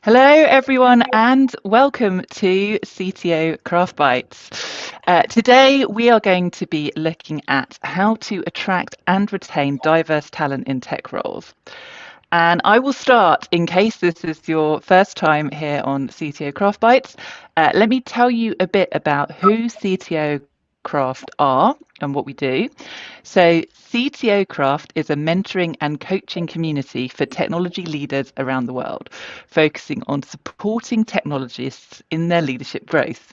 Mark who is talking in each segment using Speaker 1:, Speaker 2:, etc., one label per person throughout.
Speaker 1: Hello, everyone, and welcome to CTO Craft Bites. Today, we are going to be looking at how to attract and retain diverse talent in tech roles. And I will start, in case this is your first time here on CTO Craft Bites. Let me tell you a bit about who CTO Craft are and what we do. So, CTO Craft is a mentoring and coaching community for technology leaders around the world, focusing on supporting technologists in their leadership growth.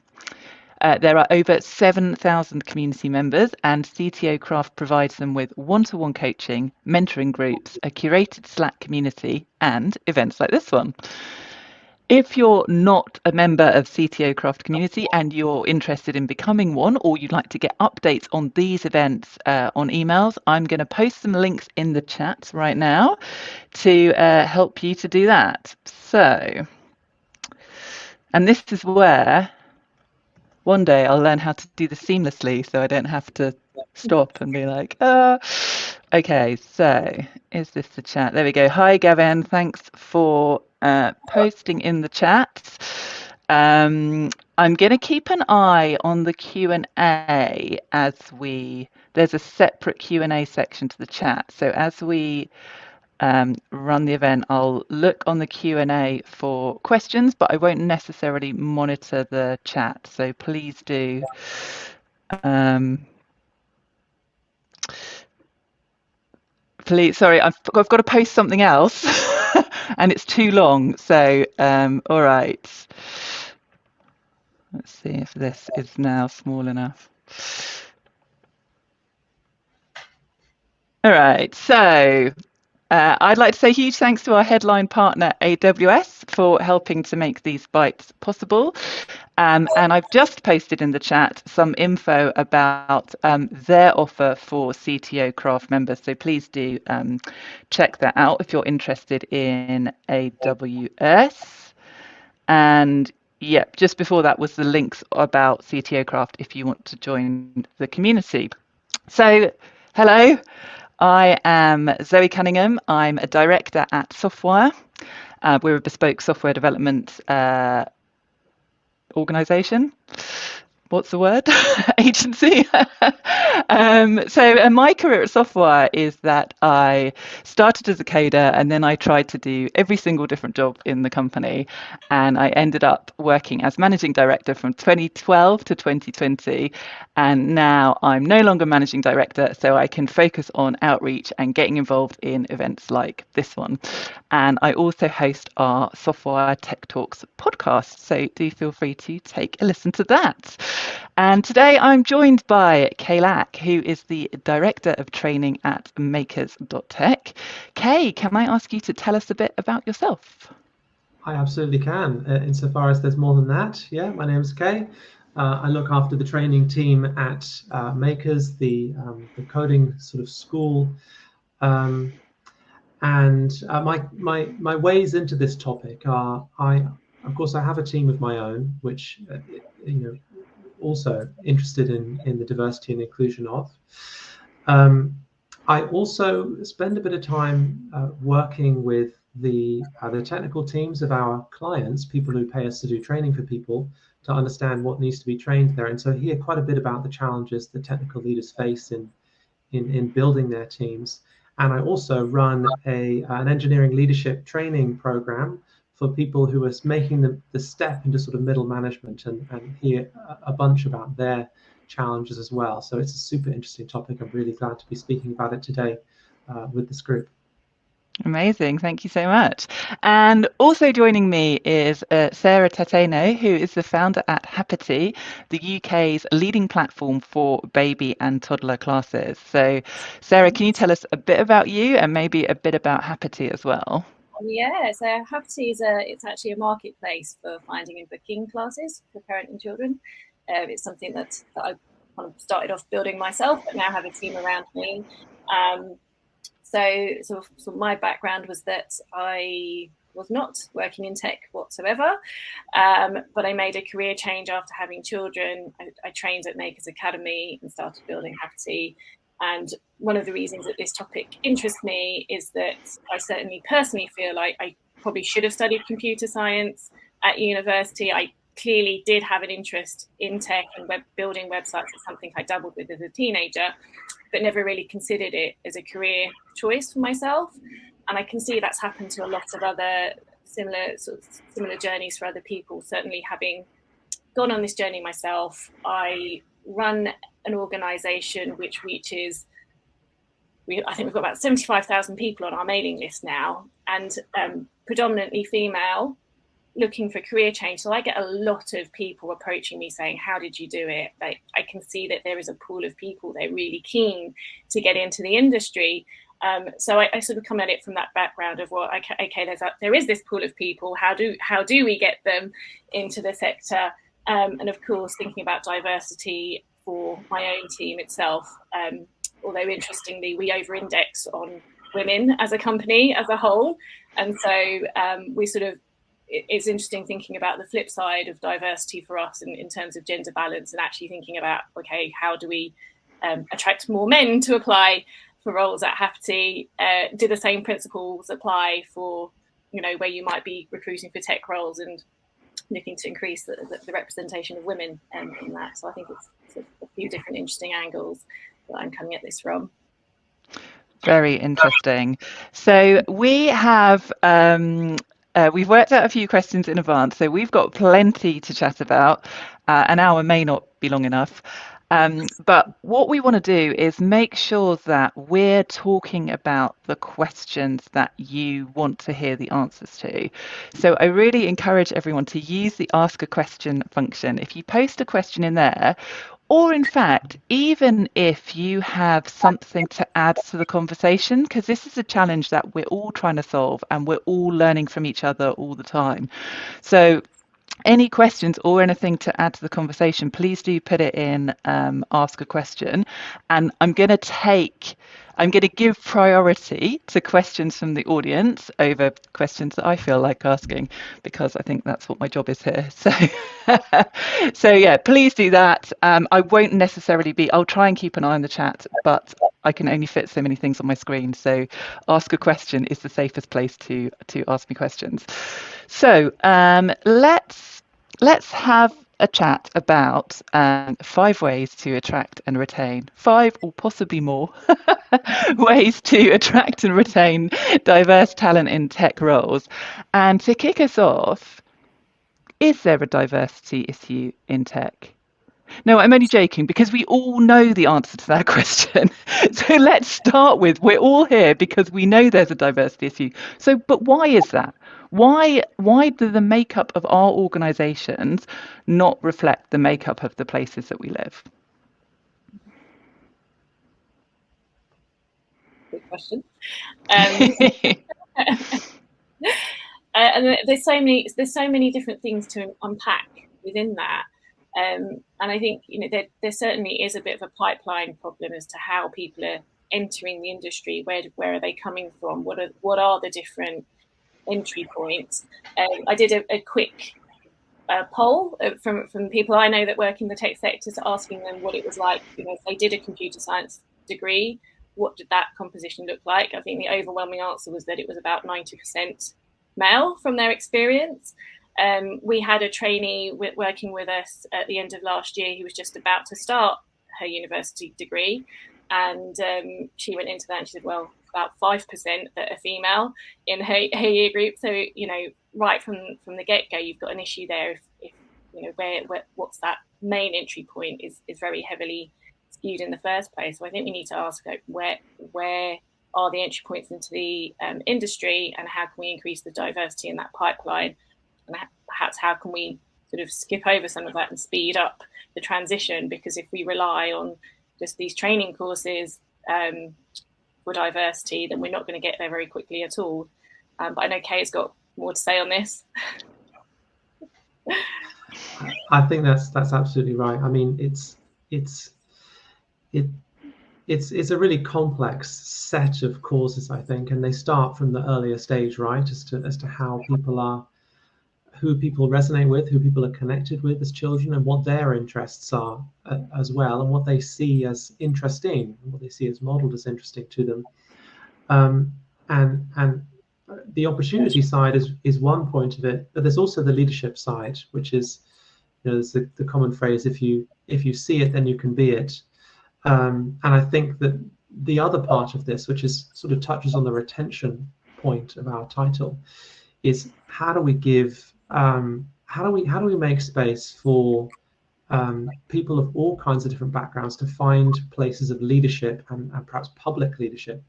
Speaker 1: There are over 7,000 community members, and CTO Craft provides them with one-to-one coaching, mentoring groups, a curated Slack community, and events like this one. If you're not a member of CTO Craft Community and you're interested in becoming one, or you'd like to get updates on these events on emails, I'm going to post some links in the chat right now to help you to do that. So, and this is where one day I'll learn how to do this seamlessly so I don't have to stop and be like, okay, so is this the chat? There we go. Hi, Gavin. Thanks for posting in the chat. I'm going to keep an eye on the Q&A as there's a separate Q&A section to the chat. So as we run the event, I'll look on the Q&A for questions, but I won't necessarily monitor the chat. So please do sorry, I've got to post something else and it's too long. So, all right. Let's see if this is now small enough. All right, so I'd like to say huge thanks to our headline partner, AWS, for helping to make these bites possible. And I've just posted in the chat some info about their offer for CTO Craft members. So please do check that out if you're interested in AWS. And yeah, just before that was the links about CTO Craft if you want to join the community. So hello. I am Zoe Cunningham. I'm a director at Softwire. We're a bespoke software development organization. What's the word? Agency. So my career at Softwire is that I started as a coder and then I tried to do every single different job in the company. And I ended up working as managing director from 2012 to 2020. And now I'm no longer managing director, so I can focus on outreach and getting involved in events like this one. And I also host our Softwire Tech Talks podcast. So do feel free to take a listen to that. And today I'm joined by Kay Lack, who is the Director of Training at Makers.Tech. Kay, can I ask you to tell us a bit about yourself?
Speaker 2: I absolutely can, insofar as there's more than that. Yeah, my name's Kay. I look after the training team at Makers, the coding sort of school. And my ways into this topic are, of course, I have a team of my own, which also interested in the diversity and inclusion of. I also spend a bit of time working with the technical teams of our clients, people who pay us to do training for people, to understand what needs to be trained there. And so hear quite a bit about the challenges that technical leaders face in building their teams. And I also run an engineering leadership training program for people who are making the step into sort of middle management, and hear a bunch about their challenges as well. So it's a super interesting topic. I'm really glad to be speaking about it today with this group.
Speaker 1: Amazing. Thank you so much. And also joining me is Sarah Tateno, who is the founder at Happity, the UK's leading platform for baby and toddler classes. So, Sarah, can you tell us a bit about you and maybe a bit about Happity as well?
Speaker 3: Yeah, so Happity it's actually a marketplace for finding and booking classes for parent and children. It's something that I kind of started off building myself, but now have a team around me. So my background was that I was not working in tech whatsoever, but I made a career change after having children. I trained at Makers Academy and started building Happity. And one of the reasons that this topic interests me is that I certainly personally feel like I probably should have studied computer science at university. I clearly did have an interest in tech and building websites. It's something I dabbled with as a teenager, but never really considered it as a career choice for myself. And I can see that's happened to a lot of other similar journeys for other people. Certainly, having gone on this journey myself, I run an organisation which reaches, I think we've got about 75,000 people on our mailing list now, and predominantly female, looking for career change. So I get a lot of people approaching me saying, how did you do it? Like, I can see that there is a pool of people, they're really keen to get into the industry. So I sort of come at it from that background of, well, okay, there is this pool of people. How do we get them into the sector? And of course, thinking about diversity for my own team itself. Although interestingly, we over-index on women as a company as a whole, and so we sort of, it's interesting thinking about the flip side of diversity for us in terms of gender balance, and actually thinking about, okay, how do we attract more men to apply for roles at Hafty? Do the same principles apply for, where you might be recruiting for tech roles and looking to increase the representation of women in that? So I think it's a few different interesting angles that I'm coming at this from.
Speaker 1: Very interesting. So we have we've worked out a few questions in advance, so we've got plenty to chat about. An hour may not be long enough. But what we want to do is make sure that we're talking about the questions that you want to hear the answers to. So I really encourage everyone to use the Ask a Question function. If you post a question in there, or in fact, even if you have something to add to the conversation, because this is a challenge that we're all trying to solve and we're all learning from each other all the time. So any questions or anything to add to the conversation, please do put it in Ask a Question. And I'm going to give priority to questions from the audience over questions that I feel like asking, because I think that's what my job is here. So yeah, please do that. I won't necessarily I'll try and keep an eye on the chat, but I can only fit so many things on my screen. So Ask a Question is the safest place to ask me questions. So let's have a chat about 5 ways to attract and retain, 5 or possibly more ways to attract and retain diverse talent in tech roles. And to kick us off, is there a diversity issue in tech? No, I'm only joking, because we all know the answer to that question. So let's start with, we're all here because we know there's a diversity issue. So, but why is that? Why do the makeup of our organisations not reflect the makeup of the places that we live?
Speaker 3: Good question. And there's so many different things to unpack within that. And I think there certainly is a bit of a pipeline problem as to how people are entering the industry. Where are they coming from? What are the different entry points? I did a quick poll from people I know that work in the tech sector, to asking them what it was like, if they did a computer science degree, what did that composition look like? I think the overwhelming answer was that it was about 90% male from their experience. We had a trainee working with us at the end of last year who was just about to start her university degree, and she went into that and she said, well, about 5% that are female in her year group. So, right from the get-go, you've got an issue there. If what's that main entry point is very heavily skewed in the first place. So I think we need to ask, where are the entry points into the industry, and how can we increase the diversity in that pipeline? And perhaps how can we sort of skip over some of that and speed up the transition? Because if we rely on just these training courses for diversity, then we're not going to get there very quickly at all. But I know Kay's got more to say on this.
Speaker 2: I think that's absolutely right. I mean, it's a really complex set of causes, I think, and they start from the earlier stage, right, as to how people are, who people resonate with, who people are connected with as children, and what their interests are as well, and what they see as interesting, and what they see as modeled as interesting to them. And the opportunity side is one point of it, but there's also the leadership side, which is, there's the common phrase, if you see it, then you can be it. And I think that the other part of this, which is sort of touches on the retention point of our title, is how do we give, how do we make space for people of all kinds of different backgrounds to find places of leadership and perhaps public leadership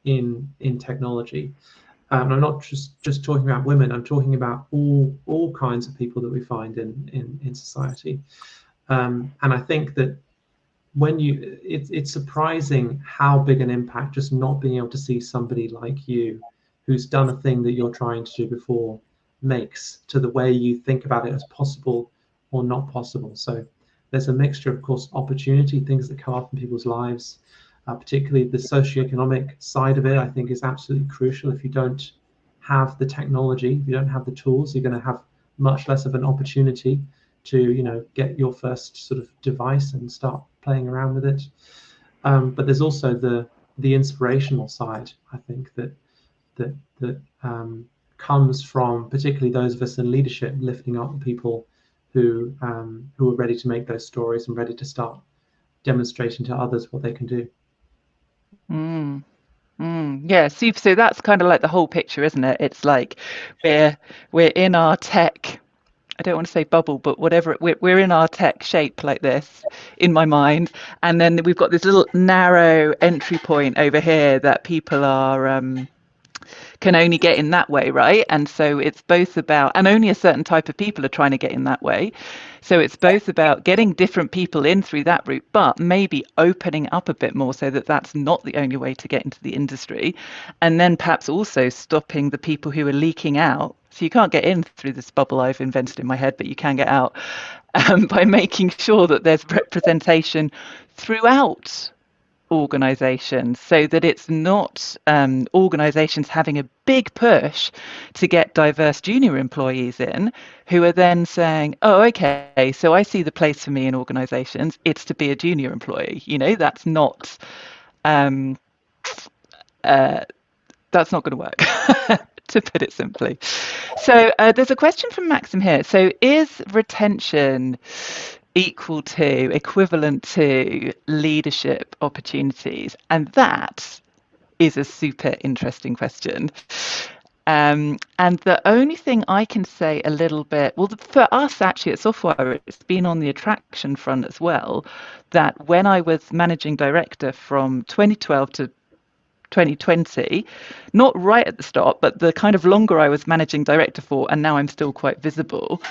Speaker 2: in technology. I'm not just talking about women. I'm talking about all kinds of people that we find in society. And I think that when it's surprising how big an impact just not being able to see somebody like you, who's done a thing that you're trying to do before, makes to the way you think about it as possible or not possible. So there's a mixture, of course, opportunity, things that come up in people's lives. Particularly the socioeconomic side of it, I think, is absolutely crucial. If you don't have the technology, if you don't have the tools, you're going to have much less of an opportunity to, get your first sort of device and start playing around with it. But there's also the inspirational side, I think, that comes from particularly those of us in leadership, lifting up people who are ready to make those stories and ready to start demonstrating to others what they can do.
Speaker 1: Yeah, super. So that's kind of like the whole picture, isn't it? It's like we're in our tech, I don't want to say bubble, but whatever, we're in our tech shape like this in my mind, and then we've got this little narrow entry point over here that people are can only get in that way, right? And so it's both about, and only a certain type of people are trying to get in that way. So it's both about getting different people in through that route, but maybe opening up a bit more so that that's not the only way to get into the industry. And then perhaps also stopping the people who are leaking out. So you can't get in through this bubble I've invented in my head, but you can get out by making sure that there's representation throughout organizations, so that it's not organizations having a big push to get diverse junior employees in who are then saying, oh, okay, so I see the place for me in organizations, it's to be a junior employee. That's not going to work. To put it simply. So there's a question from Maxim here. So is retention equivalent to leadership opportunities? And that is a super interesting question. And the only thing I can say a little bit, well, for us actually at Softwire, it's been on the attraction front as well, that when I was managing director from 2012 to 2020, not right at the start, but the kind of longer I was managing director for, and now I'm still quite visible,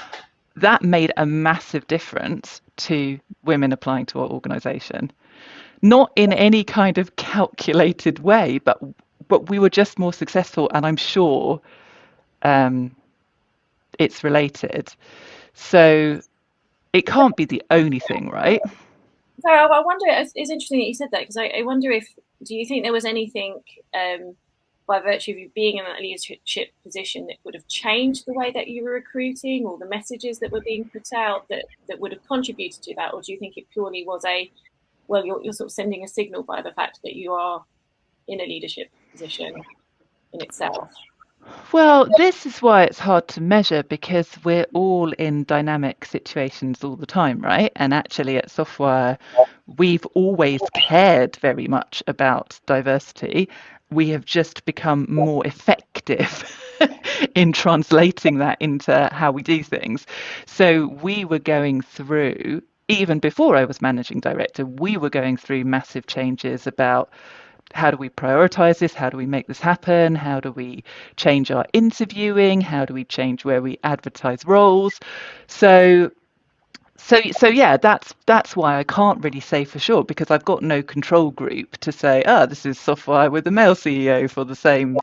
Speaker 1: that made a massive difference to women applying to our organisation. Not in any kind of calculated way, but we were just more successful, and I'm sure it's related. So it can't be the only thing, right?
Speaker 3: So I wonder, it's interesting that you said that, because I wonder do you think there was anything by virtue of you being in that leadership position that would have changed the way that you were recruiting, or the messages that were being put out that would have contributed to that? Or do you think it purely was you're sort of sending a signal by the fact that you are in a leadership position in itself?
Speaker 1: Well, this is why it's hard to measure, because we're all in dynamic situations all the time, right? And actually at Softwire, we've always cared very much about diversity. We have just become more effective in translating that into how we do things. So we were going through, even before I was managing director, we were going through massive changes about how do we prioritize this? How do we make this happen? How do we change our interviewing? How do we change where we advertise roles? So yeah, that's why I can't really say for sure, because I've got no control group to say, this is Softwire with a male CEO for the same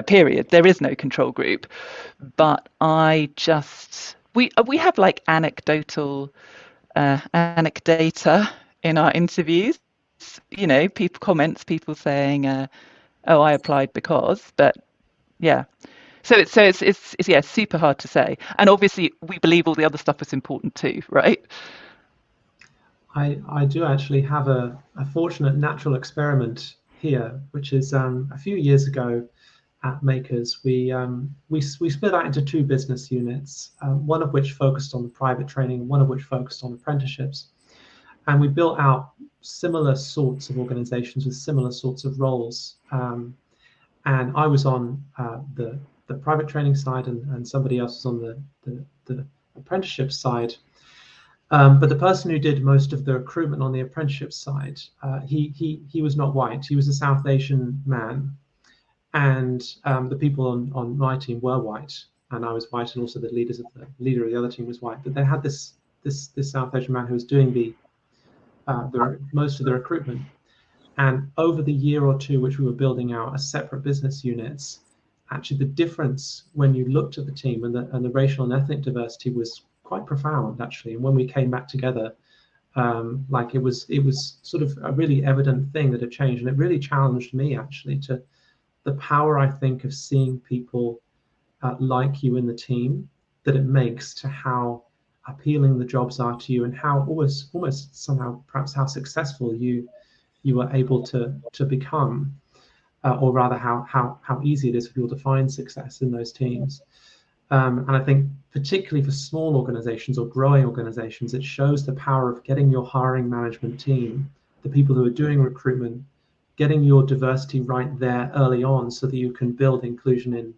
Speaker 1: period. There is no control group, but we have like anecdata in our interviews. People saying, I applied because, but yeah. So it's yeah, super hard to say. And obviously we believe all the other stuff is important too, right?
Speaker 2: I do actually have a fortunate natural experiment here, which is a few years ago, at Makers, we split out into two business units, one of which focused on the private training, one of which focused on apprenticeships. And we built out similar sorts of organizations with similar sorts of roles. And I was on the private training side, and somebody else was on the apprenticeship side. But the person who did most of the recruitment on the apprenticeship side, he was not white. He was a South Asian man. And the people on my team were white, and I was white, and also the leader of the other team was white. But they had this South Asian man who was doing the most of the recruitment. And over the year or two, which we were building out as separate business units, actually the difference when you looked at the team and the racial and ethnic diversity was quite profound, actually. And when we came back together, like it was sort of a really evident thing that had changed, and it really challenged me actually to the power, I think, of seeing people like you in the team, that it makes to how appealing the jobs are to you, and how almost somehow perhaps how successful you are able to become, or rather how easy it is for people to find success in those teams. And I think particularly for small organizations or growing organizations, it shows the power of getting your hiring management team, the people who are doing recruitment, getting your diversity right there early on, so that you can build inclusion in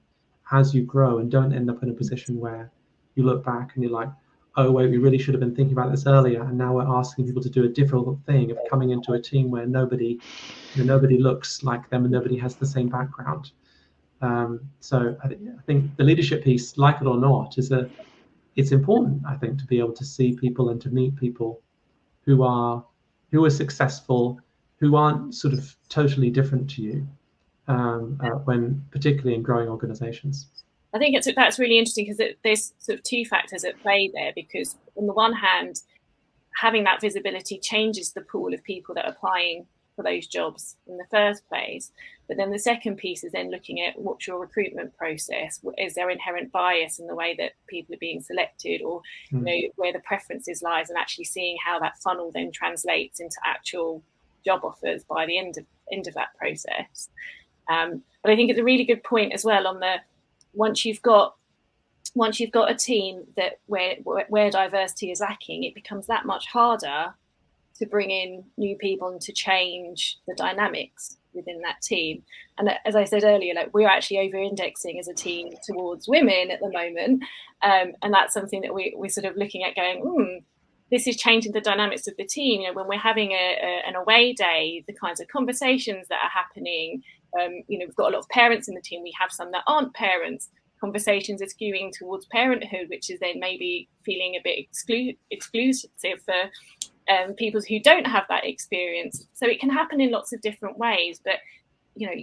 Speaker 2: as you grow, and don't end up in a position where you look back and you're like, oh wait, we really should have been thinking about this earlier, and now we're asking people to do a difficult thing of coming into a team where nobody looks like them and nobody has the same background. So I think the leadership piece, like it or not, it's important, I think, to be able to see people and to meet people who are successful, who aren't sort of totally different to you, when particularly in growing organizations.
Speaker 3: I think that's really interesting, because there's sort of two factors at play there, because on the one hand, having that visibility changes the pool of people that are applying for those jobs in the first place. But then the second piece is then looking at what's your recruitment process. Is there inherent bias in the way that people are being selected, or you know, where the preferences lies, and actually seeing how that funnel then translates into actual job offers by the end of that process. But I think it's a really good point as well on the once you've got a team that where diversity is lacking, it becomes that much harder to bring in new people and to change the dynamics within that team. And as I said earlier, like, we're actually over-indexing as a team towards women at the moment, and that's something that we're sort of looking at going, this is changing the dynamics of the team. You know, when we're having an away day, the kinds of conversations that are happening, you know, we've got a lot of parents in the team. We have some that aren't parents. Conversations are skewing towards parenthood, which is then maybe feeling a bit exclusive for people who don't have that experience. So it can happen in lots of different ways. But, you know,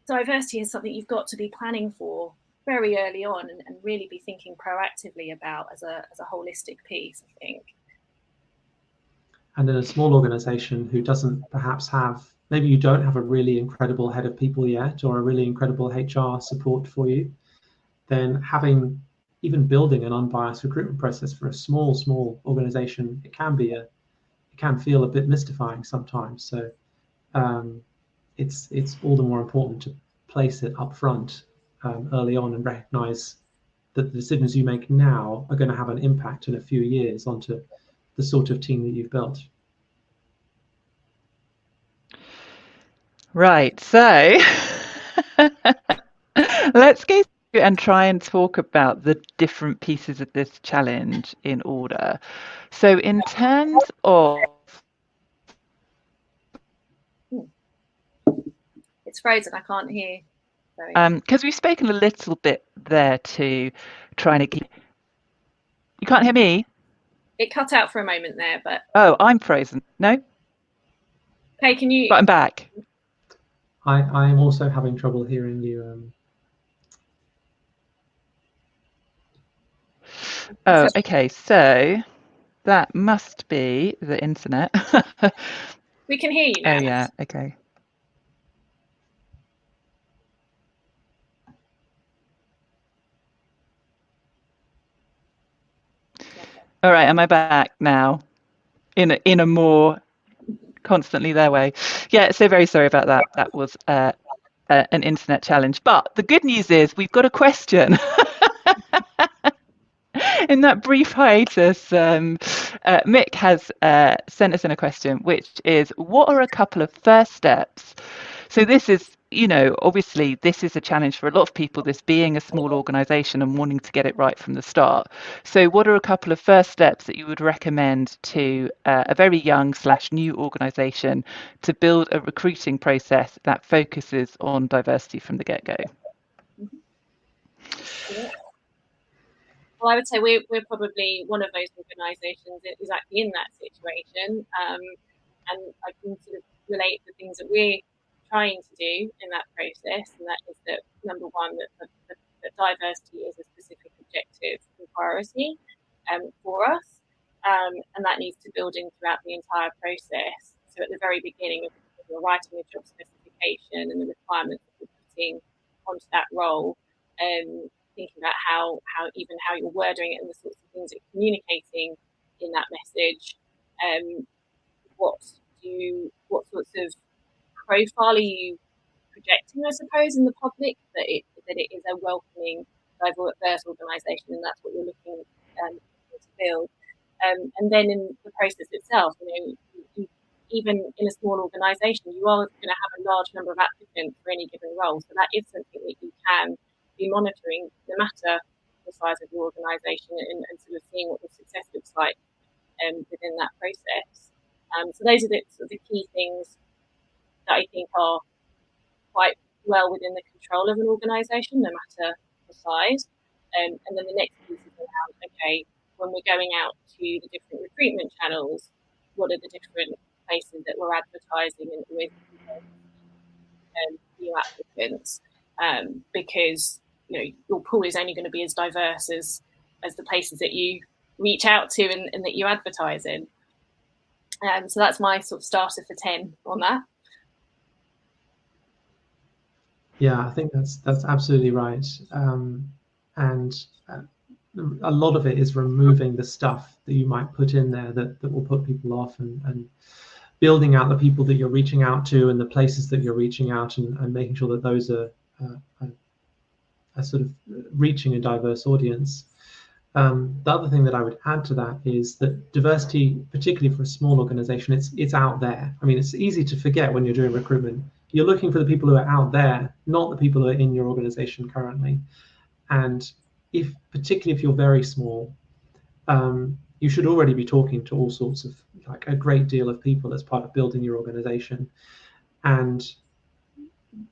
Speaker 3: diversity is something you've got to be planning for very early on, and really be thinking proactively about as a holistic piece, I think.
Speaker 2: And in a small organization who doesn't perhaps have, maybe you don't have a really incredible head of people yet, or a really incredible HR support for you, then even building an unbiased recruitment process for a small organization, it can feel a bit mystifying sometimes. So it's all the more important to place it up front early on, and recognize that the decisions you make now are going to have an impact in a few years onto the sort of team that you've built.
Speaker 1: Right, so let's go through and try and talk about the different pieces of this challenge in order. So in terms of...
Speaker 3: It's frozen, I can't hear.
Speaker 1: Because we've spoken a little bit there to trying to keep... You can't hear me?
Speaker 3: It cut out for a moment there, but...
Speaker 1: Oh, I'm frozen. No?
Speaker 3: Okay, can you...
Speaker 1: But I'm back.
Speaker 2: I am also having trouble hearing you.
Speaker 1: Oh, okay. So that must be the internet.
Speaker 3: We can hear you now.
Speaker 1: Oh, yeah. Okay. All right. Am I back now? In a more constantly their way. Yeah. So very sorry about that. That was an internet challenge. But the good news is we've got a question. In that brief hiatus, Mick has sent us in a question, which is, what are a couple of first steps? So this is, obviously this is a challenge for a lot of people, this being a small organisation and wanting to get it right from the start. So what are a couple of first steps that you would recommend to a very young / new organisation to build a recruiting process that focuses on diversity from the get-go?
Speaker 3: Well, I would say we're probably one of those organisations that is actually in that situation, and I can sort of relate the things that we're trying to do in that process, and that is that, number one, that diversity is a specific objective and priority for us, and that needs to build in throughout the entire process. So at the very beginning, if you're writing a job specification and the requirements that you're putting onto that role, thinking about how you're wording it and the sorts of things that you're communicating in that message. What sorts of profile are you projecting, I suppose, in the public, that it is a welcoming, diverse organisation, and that's what you're looking to build. And then in the process itself, even in a small organisation, you are going to have a large number of applicants for any given role. So that is something that you can be monitoring, no matter the size of your organisation, and sort of seeing what the success looks like within that process. So those are the key things that I think are quite well within the control of an organisation, no matter the size. And then the next piece is around, okay, when we're going out to the different recruitment channels, what are the different places that we're advertising and with new applicants? Because your pool is only going to be as diverse as the places that you reach out to and that you advertise in. So that's my sort of starter for 10 on that.
Speaker 2: Yeah, I think that's absolutely right. And a lot of it is removing the stuff that you might put in there that will put people off, and building out the people that you're reaching out to and the places that you're reaching out, and making sure that those are sort of reaching a diverse audience. The other thing that I would add to that is that diversity, particularly for a small organization, it's out there. I mean, it's easy to forget when you're doing recruitment. You're looking for the people who are out there, not the people who are in your organization currently. And particularly if you're very small, you should already be talking to all sorts of, like, a great deal of people as part of building your organization. And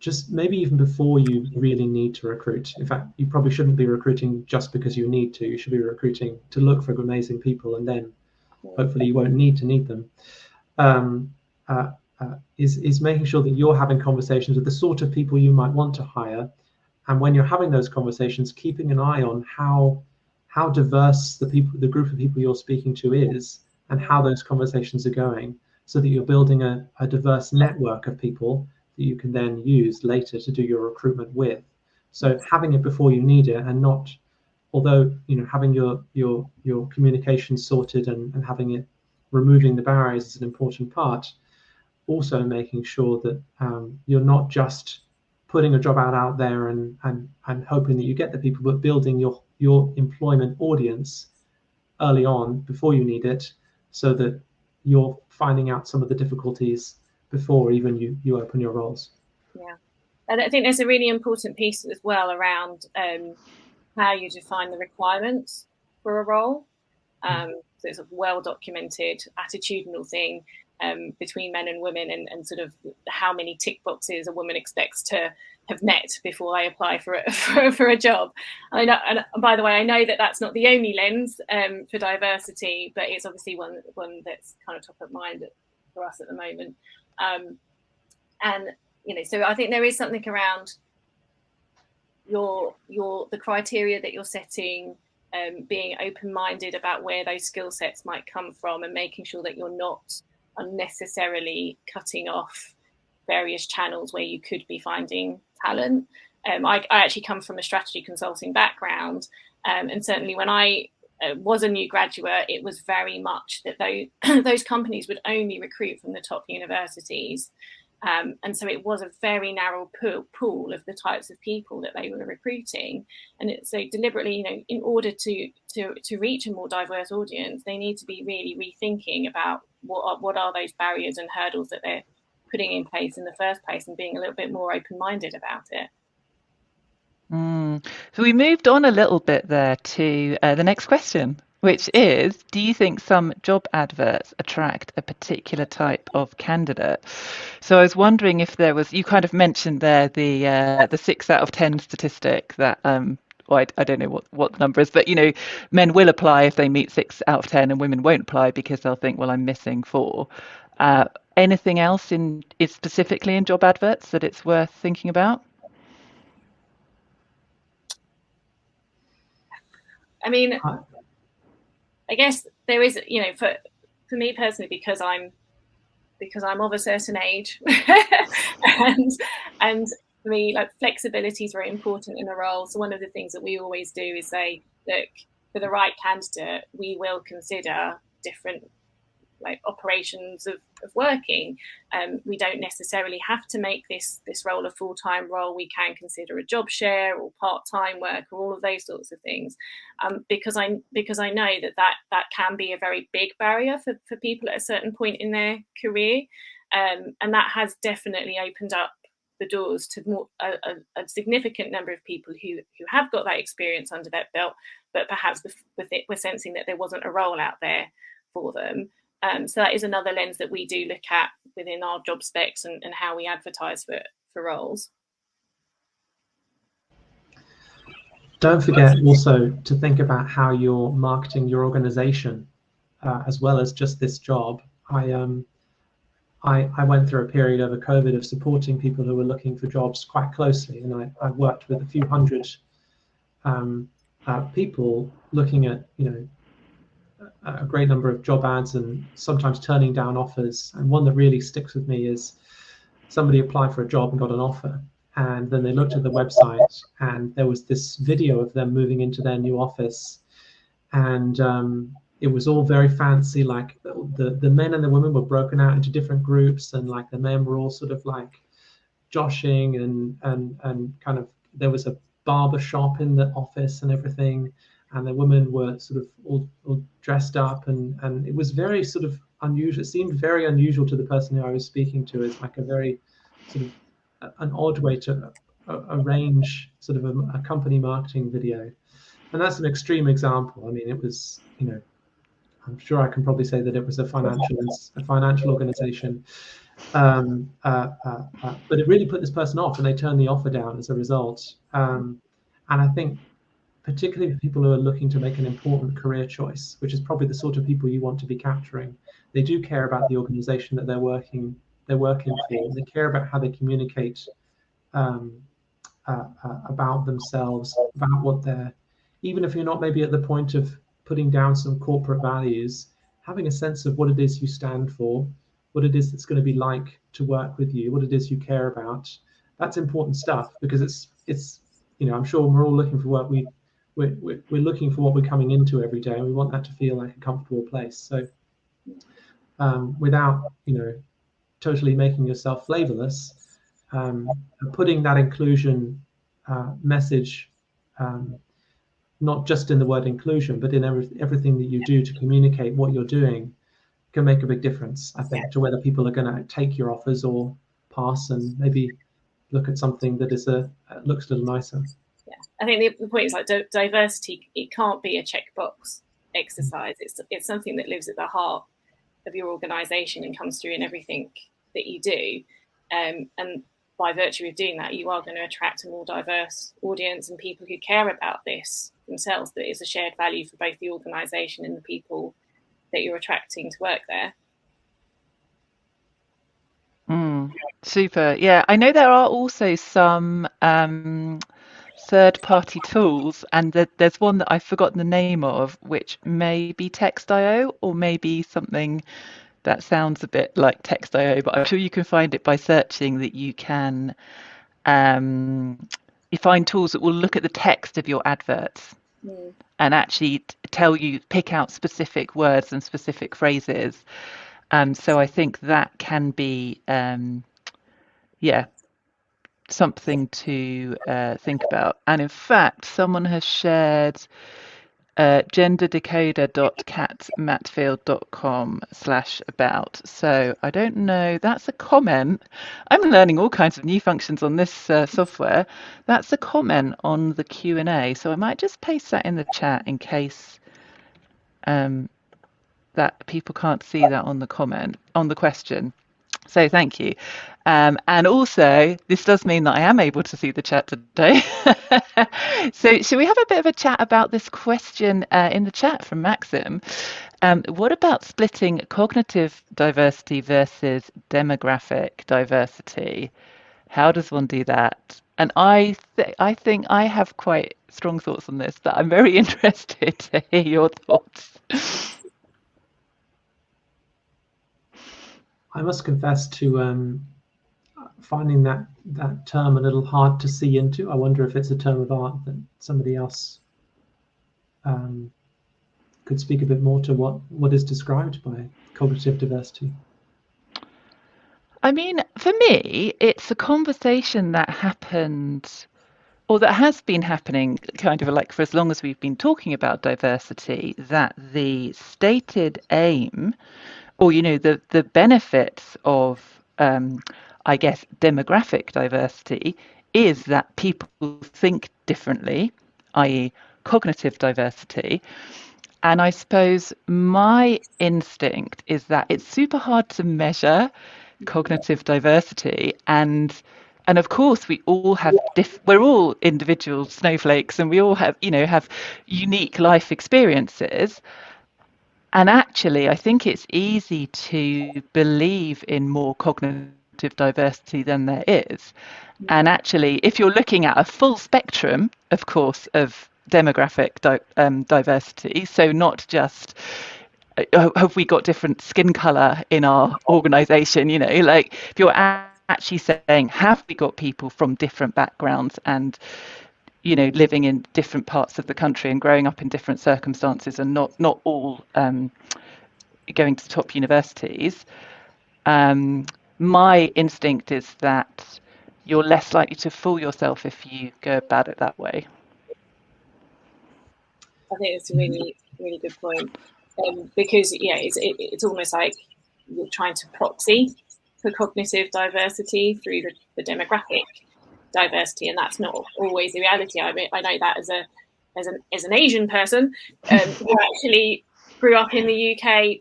Speaker 2: just maybe even before you really need to recruit. In fact, you probably shouldn't be recruiting just because you need to. You should be recruiting to look for amazing people, and then hopefully you won't need them. Is making sure that you're having conversations with the sort of people you might want to hire, and when you're having those conversations, keeping an eye on how diverse the group of people you're speaking to is, and how those conversations are going, so that you're building a diverse network of people that you can then use later to do your recruitment with. So having it before you need it, and not, although having your communication sorted and having it, removing the barriers is an important part, also making sure that you're not just putting a job out there and hoping that you get the people, but building your employment audience early on before you need it, so that you're finding out some of the difficulties before even you open your roles.
Speaker 3: Yeah, and I think there's a really important piece as well around how you define the requirements for a role. So it's a well-documented attitudinal thing between men and women, and sort of how many tick boxes a woman expects to have met before I apply for a job. And by the way, I know that that's not the only lens for diversity, but it's obviously one that's kind of top of mind for us at the moment. So I think there is something around the criteria that you're setting, being open-minded about where those skill sets might come from, and making sure that you're not unnecessarily cutting off various channels where you could be finding talent. I actually come from a strategy consulting background, and certainly when I was a new graduate, it was very much that those companies would only recruit from the top universities. And so it was a very narrow pool of the types of people that they were recruiting. And so deliberately, in order to reach a more diverse audience, they need to be really rethinking about what are those barriers and hurdles that they're putting in place in the first place, and being a little bit more open-minded about it.
Speaker 1: So we moved on a little bit there to the next question, which is, do you think some job adverts attract a particular type of candidate? So I was wondering if there was, you kind of mentioned there the 6 out of 10 statistic that, well, I don't know what the number is, but, men will apply if they meet 6 out of 10 and women won't apply because they'll think, well, I'm missing 4. Anything else specifically in job adverts that it's worth thinking about?
Speaker 3: I mean, I guess there is, for me personally, because I'm of a certain age, and for me, like, flexibility is very important in a role. So one of the things that we always do is say, look, for the right candidate, we will consider different operations of working. We don't necessarily have to make this role a full-time role. We can consider a job share or part-time work or all of those sorts of things, because I know that can be a very big barrier for people at a certain point in their career, and that has definitely opened up the doors to a significant number of people who have got that experience under their belt, but perhaps we're sensing that there wasn't a role out there for them. So that is another lens that we do look at within our job specs and how we advertise for roles.
Speaker 2: Don't forget also to think about how you're marketing your organization, as well as just this job. I went through a period over COVID of supporting people who were looking for jobs quite closely, and I worked with a few hundred people looking at a great number of job ads and sometimes turning down offers. And one that really sticks with me is somebody applied for a job and got an offer, and then they looked at the website and there was this video of them moving into their new office, and it was all very fancy. Like the men and the women were broken out into different groups, and like the men were all sort of like joshing and kind of, there was a barber shop in the office and everything, and the women were sort of all dressed up, and it was very sort of unusual. It seemed very unusual to the person who I was speaking to. It's like a very sort of an odd way to arrange sort of a company marketing video. And that's an extreme example. I mean, it was, I'm sure I can probably say that it was a financial organization, but it really put this person off, and they turned the offer down as a result. And I think, particularly for people who are looking to make an important career choice, which is probably the sort of people you want to be capturing, they do care about the organization that they're working for. They care about how they communicate about themselves, about what they're, even if you're not maybe at the point of putting down some corporate values, having a sense of what it is you stand for, what it is that's going to be like to work with you, what it is you care about. That's important stuff, because it's I'm sure when we're all looking for work, we're looking for what we're coming into every day, and we want that to feel like a comfortable place. So without totally making yourself flavorless, putting that inclusion message, not just in the word inclusion, but in everything that you do to communicate what you're doing, can make a big difference, I think, to whether people are going to take your offers or pass and maybe look at something that looks a little nicer.
Speaker 3: Yeah, I think the point is, like, diversity, it can't be a checkbox exercise. It's something that lives at the heart of your organisation and comes through in everything that you do. And by virtue of doing that, you are going to attract a more diverse audience and people who care about this themselves, that is a shared value for both the organisation and the people that you're attracting to work there.
Speaker 1: Super. Yeah, I know there are also some third-party tools, and there's one that I've forgotten the name of, which may be Text.io, or maybe something that sounds a bit like Text.io, but I'm sure you can find it by searching. That you can you find tools that will look at the text of your adverts and actually tell you, pick out specific words and specific phrases. So I think that can be yeah, something to think about. And in fact, someone has shared genderdecoder.katmatfield.com/about. So I don't know, that's a comment. I'm learning all kinds of new functions on this software. That's a comment on the Q&A. So I might just paste that in the chat in case that people can't see that on the comment, on the question. So thank you. And also, this does mean that I am able to see the chat today. So should we have a bit of a chat about this question in the chat from Maxim? What about splitting cognitive diversity versus demographic diversity? How does one do that? And I think I have quite strong thoughts on this, but I'm very interested to hear your thoughts.
Speaker 2: I must confess to finding that term a little hard to see into. I wonder if it's a term of art that somebody else could speak a bit more to what is described by cognitive diversity.
Speaker 1: I mean, for me, it's a conversation that happened, or that has been happening kind of like for as long as we've been talking about diversity, that the stated aim, or, you know, the benefits of, I guess, demographic diversity is that people think differently, i.e. cognitive diversity. And I suppose my instinct is that it's super hard to measure cognitive diversity, and of course we all have we're all individual snowflakes, and we all have, you know, have unique life experiences. And actually, I think it's easy to believe in more cognitive diversity than there is. And actually, if you're looking at a full spectrum, of course, of demographic diversity, so not just have we got different skin color in our organization, you know, like if you're actually saying, have we got people from different backgrounds and, you know, living in different parts of the country and growing up in different circumstances, and not all going to top universities, my instinct is that you're less likely to fool yourself if you go about it that way.
Speaker 3: I think it's a really, really good point, because yeah, it's almost like you're trying to proxy for cognitive diversity through the demographic diversity, and that's not always the reality. I mean, I know that as an Asian person who actually grew up in the UK, I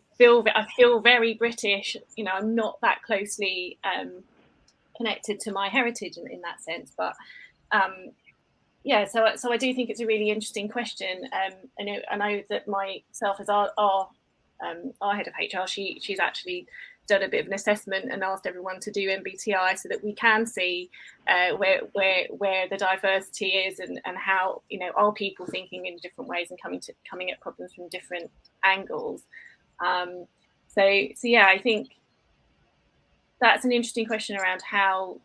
Speaker 3: feel very British. You know, I'm not that closely connected to my heritage in that sense, but yeah, so I do think it's a really interesting question. I know that myself as our head of HR, she's actually done a bit of an assessment and asked everyone to do MBTI so that we can see where the diversity is, and how, you know, are people thinking in different ways and coming at problems from different angles. So yeah, I think that's an interesting question around how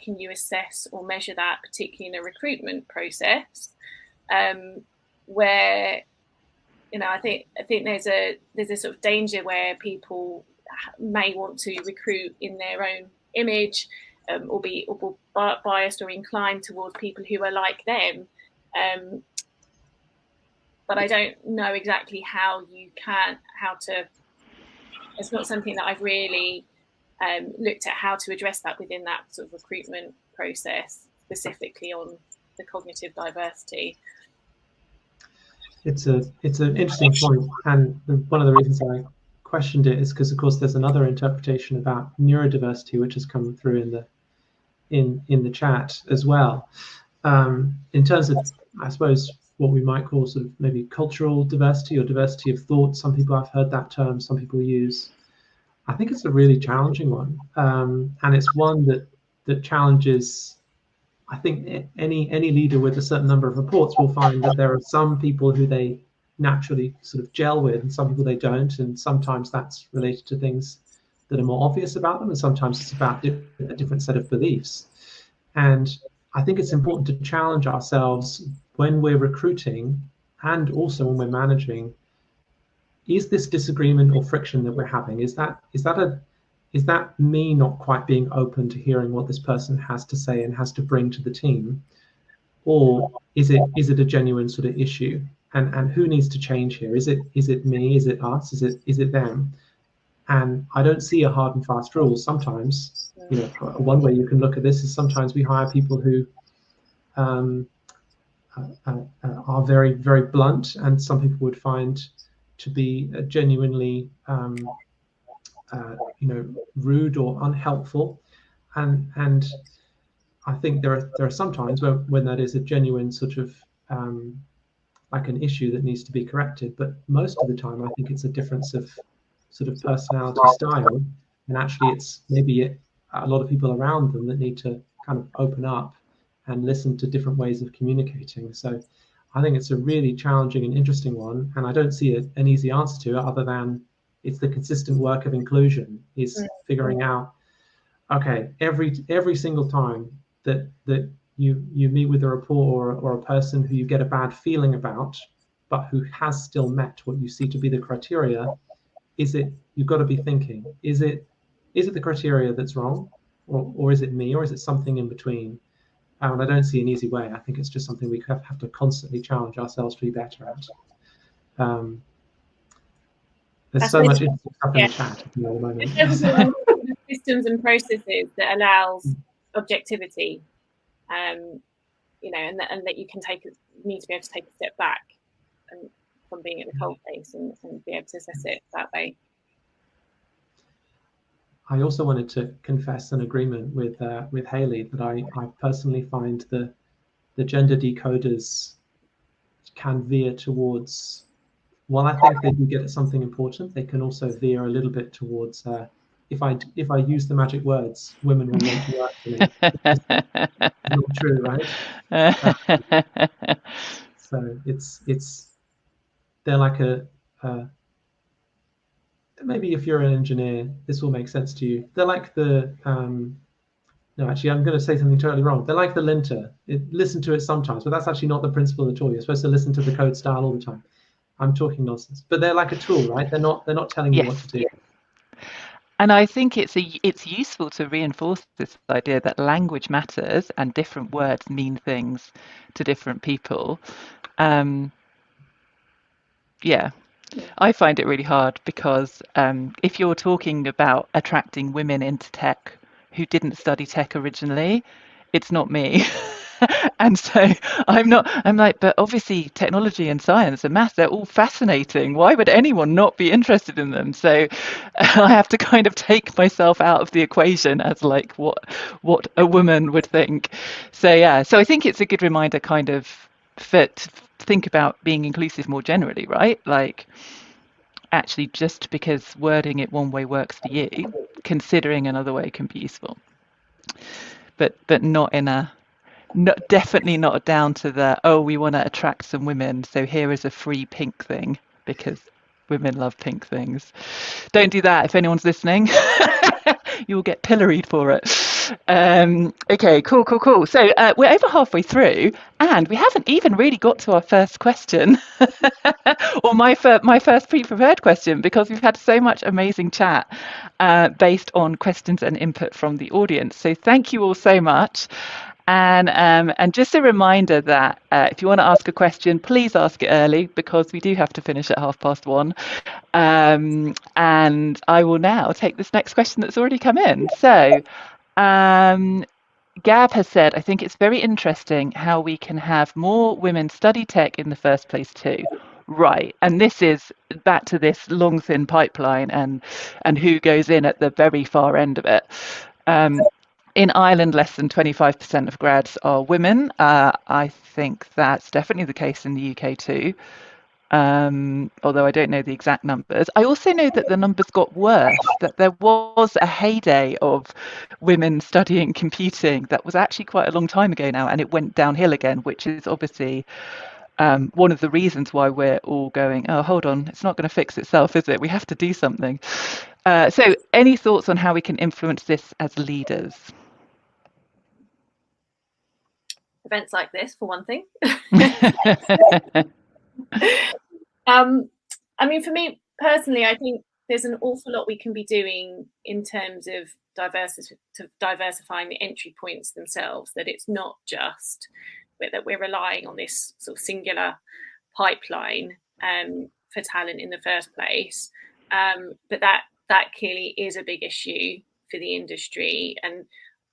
Speaker 3: can you assess or measure that, particularly in a recruitment process, where, you know, I think there's a sort of danger where people may want to recruit in their own image, or be biased or inclined towards people who are like them. But I don't know exactly how to. It's not something that I've really looked at how to address that within that sort of recruitment process, specifically on the cognitive diversity.
Speaker 2: It's an interesting point, and one of the reasons I questioned it is because, of course, there's another interpretation about neurodiversity which has come through in the chat as well. In terms of, I suppose, what we might call sort of maybe cultural diversity or diversity of thought. Some people, I've heard that term, some people use. I think it's a really challenging one, and it's one that challenges. I think any leader with a certain number of reports will find that there are some people who they naturally sort of gel with, and some people they don't, and sometimes that's related to things that are more obvious about them, and sometimes it's about a different set of beliefs. And I think it's important to challenge ourselves when we're recruiting, and also when we're managing. Is this disagreement or friction that we're having, is that is that me not quite being open to hearing what this person has to say and has to bring to the team? Or is it a genuine sort of issue? And who needs to change here? Is it me? Is it us? Is it them? And I don't see a hard and fast rule. Sometimes, one way you can look at this is sometimes we hire people who are very, very blunt, and some people would find to be genuinely rude or unhelpful, and I think there are some times when that is a genuine sort of like an issue that needs to be corrected, but most of the time I think it's a difference of sort of personality style, and actually it's maybe a lot of people around them that need to kind of open up and listen to different ways of communicating. So I think it's a really challenging and interesting one, and I don't see an easy answer to it other than it's the consistent work of inclusion, is figuring out, okay, every single time that you meet with a report or a person who you get a bad feeling about, but who has still met what you see to be the criteria, you've got to be thinking, is it the criteria that's wrong, or is it me, or is it something in between? And I don't see an easy way. I think it's just something we have to constantly challenge ourselves to be better at. There's so much interesting stuff in the chat at the moment.
Speaker 3: Systems and processes that allows objectivity, and that you can need to be able to take a step back and from being at the cold face and be able to assess it that way.
Speaker 2: I also wanted to confess an agreement with Hayley that I personally find the gender decoders can veer towards, while I think they do get at something important, they can also veer a little bit towards if I use the magic words, women will want to work for me. It's not true, right? So it's they're like maybe if you're an engineer, this will make sense to you. They're like the no, actually, I'm going to say something totally wrong. They're like the linter. Listen to it sometimes, but that's actually not the principle at all. You're supposed to listen to the code style all the time. I'm talking nonsense, but they're like a tool, right? They're not telling you what to do.
Speaker 1: And I think it's useful to reinforce this idea that language matters and different words mean things to different people. I find it really hard because if you're talking about attracting women into tech who didn't study tech originally, it's not me. And so I'm like, but obviously technology and science and math, they're all fascinating. Why would anyone not be interested in them? So I have to kind of take myself out of the equation as like what a woman would think. So so I think it's a good reminder kind of to think about being inclusive more generally, right? Like actually just because wording it one way works for you, considering another way can be useful. But not in a definitely not down to the we want to attract some women, so here is a free pink thing because women love pink things. Don't do that if anyone's listening. You'll get pilloried for it. Okay, cool. So we're over halfway through and we haven't even really got to our first question or my first pre-prepared question, because we've had so much amazing chat based on questions and input from the audience. So thank you all so much. And just a reminder that if you want to ask a question, please ask it early because we do have to finish at 1:30. And I will now take this next question that's already come in. So Gab has said, I think it's very interesting how we can have more women study tech in the first place too. Right. And this is back to this long, thin pipeline and who goes in at the very far end of it. In Ireland, less than 25% of grads are women. I think that's definitely the case in the UK too, although I don't know the exact numbers. I also know that the numbers got worse, that there was a heyday of women studying computing that was actually quite a long time ago now, and it went downhill again, which is obviously one of the reasons why we're all going, oh, hold on, it's not going to fix itself, is it? We have to do something. So any thoughts on how we can influence this as leaders?
Speaker 3: Events like this, for one thing. I mean, for me personally, I think there's an awful lot we can be doing in terms of diversifying the entry points themselves, that it's not just that we're relying on this sort of singular pipeline for talent in the first place, but that clearly is a big issue for the industry. And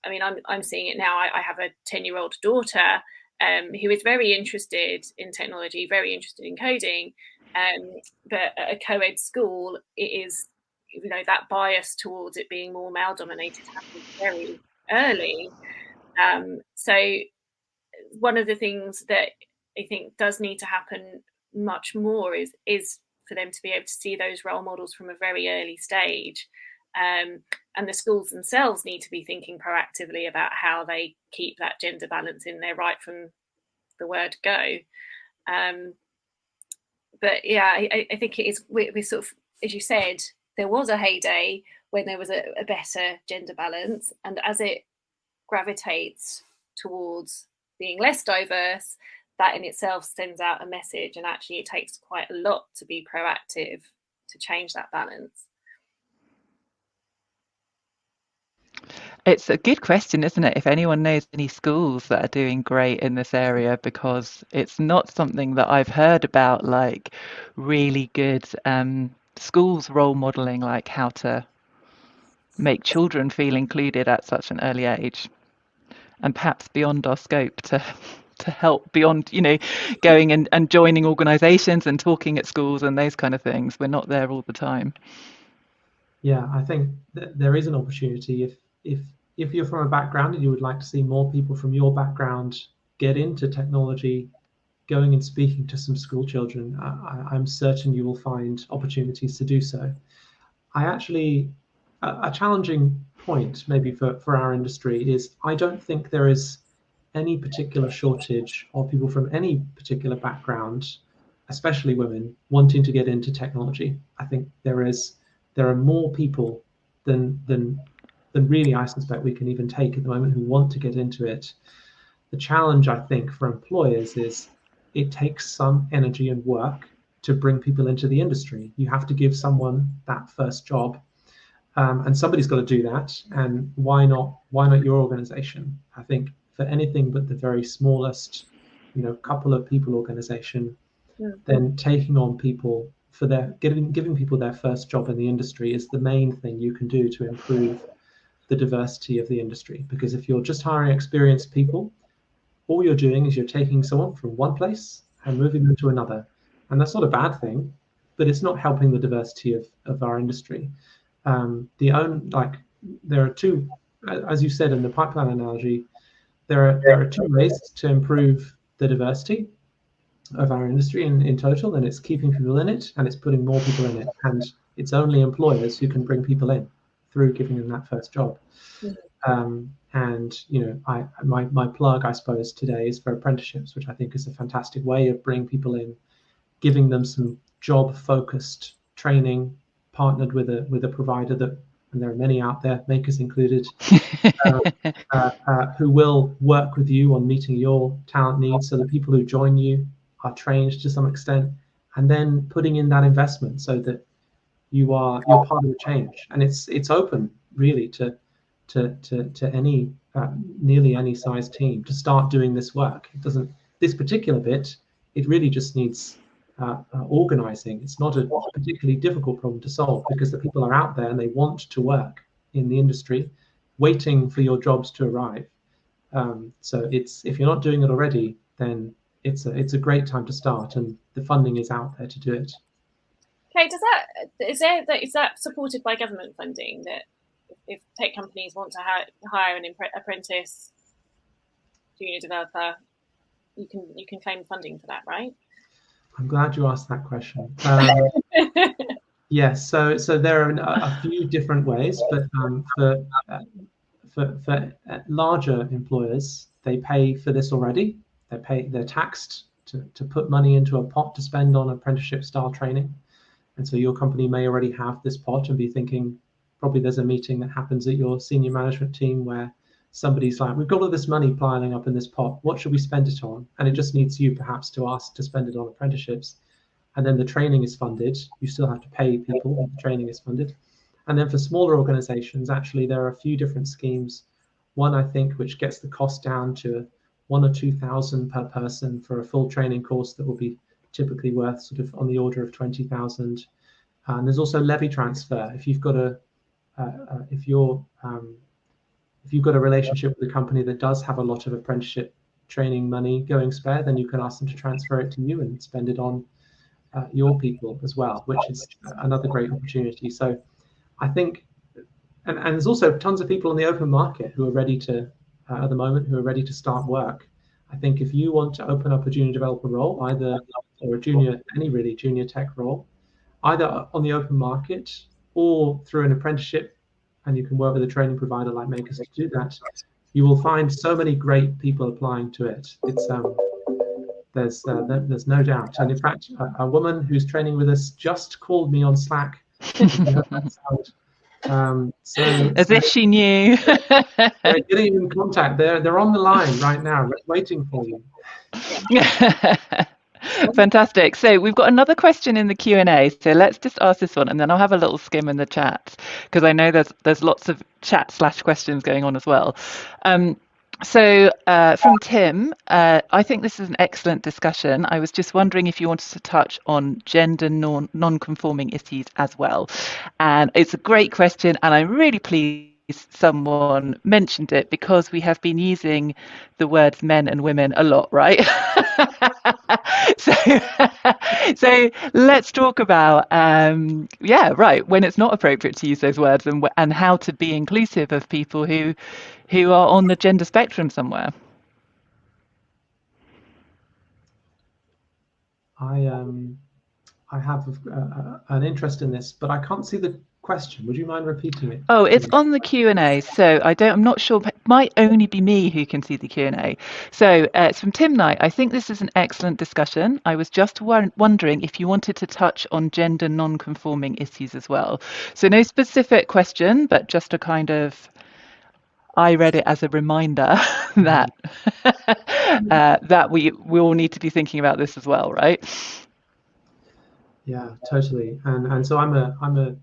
Speaker 3: I mean, I'm seeing it now. I have a 10-year-old daughter who is very interested in technology, very interested in coding, but at a co-ed school, it is, that bias towards it being more male dominated happens very early. So one of the things that I think does need to happen much more is for them to be able to see those role models from a very early stage. And the schools themselves need to be thinking proactively about how they keep that gender balance in there right from the word go. But yeah, I think it is, we sort of, as you said, there was a heyday when there was a better gender balance, and as it gravitates towards being less diverse, that in itself sends out a message, and actually it takes quite a lot to be proactive to change that balance.
Speaker 1: It's a good question, isn't it? If anyone knows any schools that are doing great in this area, because it's not something that I've heard about, like really good schools role modeling, like how to make children feel included at such an early age, and perhaps beyond our scope to help beyond, going and joining organizations and talking at schools and those kind of things. We're not there all the time.
Speaker 2: Yeah, I think that there is an opportunity if you're from a background and you would like to see more people from your background get into technology, going and speaking to some school children, I'm certain you will find opportunities to do so. A challenging point maybe for our industry is I don't think there is any particular shortage of people from any particular background, especially women, wanting to get into technology. I think there are more people than really I suspect we can even take at the moment who want to get into it. The challenge, I think, for employers is it takes some energy and work to bring people into the industry. You have to give someone that first job, and somebody's got to do that. And why not your organization? I think for anything but the very smallest, couple of people organization, then taking on people for giving people their first job in the industry is the main thing you can do to improve the diversity of the industry. Because if you're just hiring experienced people, all you're doing is you're taking someone from one place and moving them to another. And that's not a bad thing, but it's not helping the diversity of our industry. There are two, as you said in the pipeline analogy, there are two ways to improve the diversity of our industry in total, and it's keeping people in it, and it's putting more people in it. And it's only employers who can bring people in through giving them that first job. My plug, I suppose, today is for apprenticeships, which I think is a fantastic way of bringing people in, giving them some job-focused training, partnered with a provider that, and there are many out there, makers included, who will work with you on meeting your talent needs, so that people who join you are trained to some extent, and then putting in that investment so that you're part of the change. And it's open really to any nearly any size team to start doing this work. This particular bit, it really just needs organizing. It's not a particularly difficult problem to solve, because the people are out there and they want to work in the industry, waiting for your jobs to arrive. So if you're not doing it already, then it's a great time to start, and the funding is out there to do it.
Speaker 3: Okay, is that supported by government funding, that if tech companies want to hire an apprentice junior developer, you can claim funding for that, right?
Speaker 2: I'm glad you asked that question. Yes, so there are a few different ways, but for larger employers, they pay for this already. They're taxed to put money into a pot to spend on apprenticeship style training. And so your company may already have this pot and be thinking, probably there's a meeting that happens at your senior management team where somebody's like, we've got all this money piling up in this pot, what should we spend it on? And it just needs you perhaps to ask to spend it on apprenticeships. and then the training is funded. You still have to pay people when the training is funded. And then for smaller organizations, actually, there are a few different schemes. One, I think, which gets the cost down to 1,000 or 2,000 per person for a full training course that will be typically worth sort of on the order of 20,000. And there's also levy transfer. If you've got a if you've got a relationship with a company that does have a lot of apprenticeship training money going spare, then you can ask them to transfer it to you and spend it on your people as well, which is another great opportunity. So I think, and there's also tons of people on the open market who are ready to, at the moment, who are ready to start work. I think if you want to open up a junior developer role, either, or a junior, any really junior tech role, either on the open market or through an apprenticeship, and you can work with a training provider like Makers to do that, you will find so many great people applying to it. It's there's no doubt. And in fact, a woman who's training with us just called me on Slack.
Speaker 1: As if she knew.
Speaker 2: They're getting in contact. They're on the line right now, waiting for you.
Speaker 1: Fantastic. So we've got another question in the Q&A. So let's just ask this one, and then I'll have a little skim in the chat, because I know there's lots of chat/questions going on as well. So from Tim, I think this is an excellent discussion. I was just wondering if you wanted to touch on gender non-conforming issues as well. And it's a great question, and I'm really pleased someone mentioned it, because we have been using the words men and women a lot, right? So let's talk about when it's not appropriate to use those words, and how to be inclusive of people who are on the gender spectrum somewhere.
Speaker 2: I have an interest in this, but I can't see the question. Would you mind repeating it?
Speaker 1: Oh, it's on the Q&A, so I'm not sure. It might only be me who can see the Q&A. So it's from Tim Knight. I think this is an excellent discussion. I was just wondering if you wanted to touch on gender non-conforming issues as well. So no specific question, but just a kind of, I read it as a reminder that that we all need to be thinking about this as well, right?
Speaker 2: Yeah, totally. And so I'm a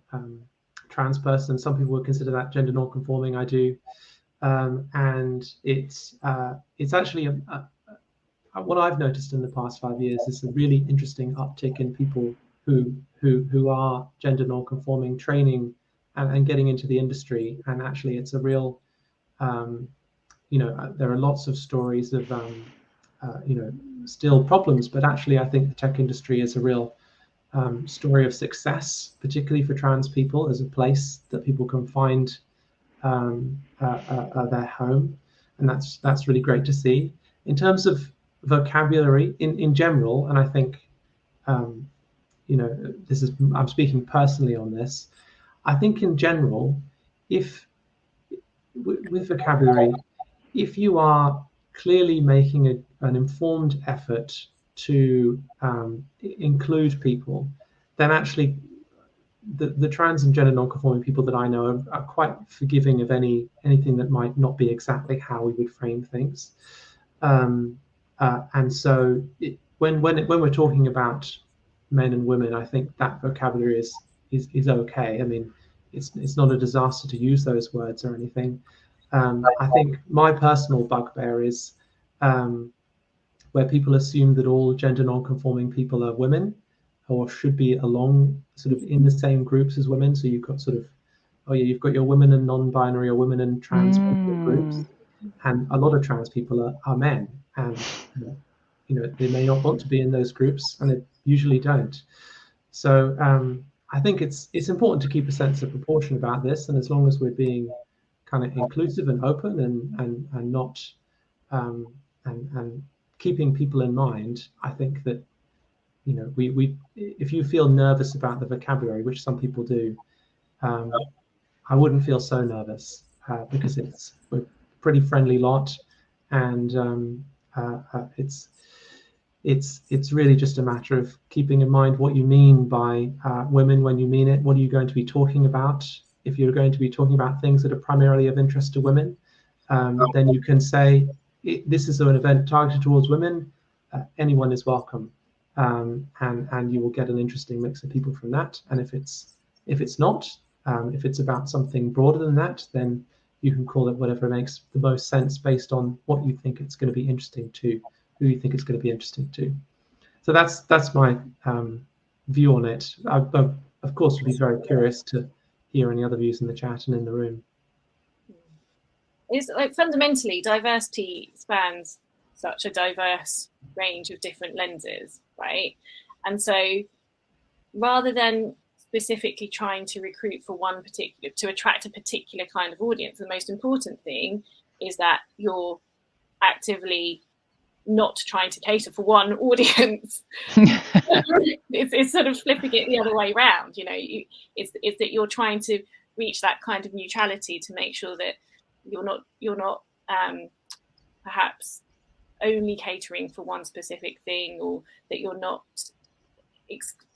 Speaker 2: trans person. Some people would consider that gender non-conforming. I do, and it's actually what I've noticed in the past 5 years is a really interesting uptick in people who are gender non-conforming, training and getting into the industry. And actually, it's a real there are lots of stories of still problems, but actually I think the tech industry is a real story of success, particularly for trans people, as a place that people can find their home, and that's really great to see. In terms of vocabulary in general, and I think I'm speaking personally on this, I think in general, with vocabulary, if you are clearly making an informed effort to include people, then actually the trans and gender non-conforming people that I know are quite forgiving of anything that might not be exactly how we would frame things. And so when we're talking about men and women, I think that vocabulary is okay. I mean, it's not a disaster to use those words or anything. I think my personal bugbear is where people assume that all gender non-conforming people are women, or should be along sort of in the same groups as women. So you've got sort of, you've got your women and non-binary or women and trans people groups, and a lot of trans people are men, and they may not want to be in those groups, and they usually don't. So I think it's important to keep a sense of proportion about this, and as long as we're being kind of inclusive and open and not and keeping people in mind, I think that we if you feel nervous about the vocabulary, which some people do, I wouldn't feel so nervous because we're a pretty friendly lot, and it's really just a matter of keeping in mind what you mean by women when you mean it. What are you going to be talking about? If you're going to be talking about things that are primarily of interest to women, then you can say, this is an event targeted towards women. Anyone is welcome. and you will get an interesting mix of people from that. And if it's not, if it's about something broader than that, then you can call it whatever makes the most sense based on what you think it's going to be interesting to, who you think it's going to be interesting to. So that's my view on it. I, of course, would be very curious to hear any other views in the chat and in the room.
Speaker 3: It's like fundamentally, diversity spans such a diverse range of different lenses, right? And so rather than specifically trying to recruit for one particular, to attract a particular kind of audience, the most important thing is that you're actively not trying to cater for one audience. It's sort of flipping it the other way around, you know. It's that you're trying to reach that kind of neutrality to make sure that you're not perhaps only catering for one specific thing, or that you're not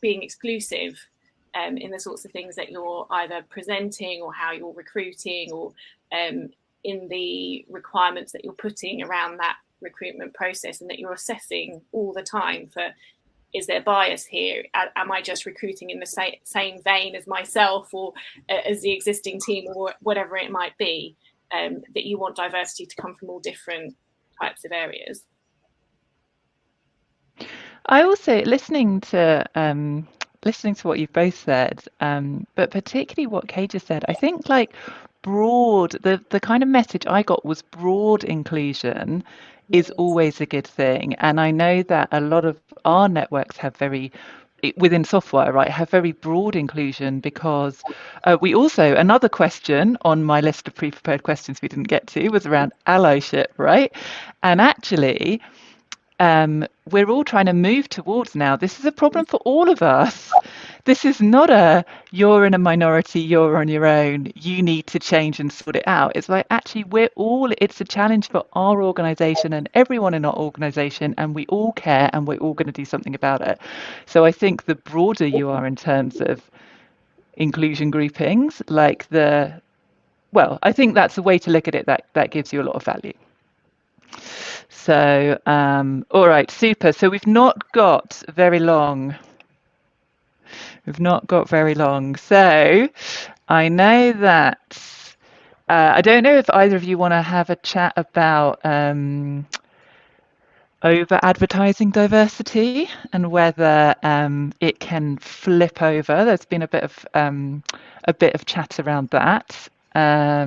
Speaker 3: being exclusive in the sorts of things that you're either presenting or how you're recruiting, or in the requirements that you're putting around that recruitment process, and that you're assessing all the time for, is there bias here? Am I just recruiting in the same vein as myself or as the existing team, or whatever it might be, that you want diversity to come from all different types of areas.
Speaker 1: I also, listening to what you've both said, but particularly what Kay just said, I think like broad, the kind of message I got was broad inclusion is always a good thing. And I know that a lot of our networks have within software, right, have very broad inclusion, because we also, another question on my list of pre-prepared questions we didn't get to was around allyship, right? And actually, we're all trying to move towards now. This is a problem for all of us. This is not you're in a minority, you're on your own, you need to change and sort it out. It's like, actually, it's a challenge for our organization and everyone in our organization, and we all care, and we're all going to do something about it. So I think the broader you are in terms of inclusion groupings, I think that's a way to look at it that gives you a lot of value. So, all right, super. So we've not got very long. So I know that, I don't know if either of you want to have a chat about over advertising diversity and whether it can flip over. There's been a bit of chat around that. A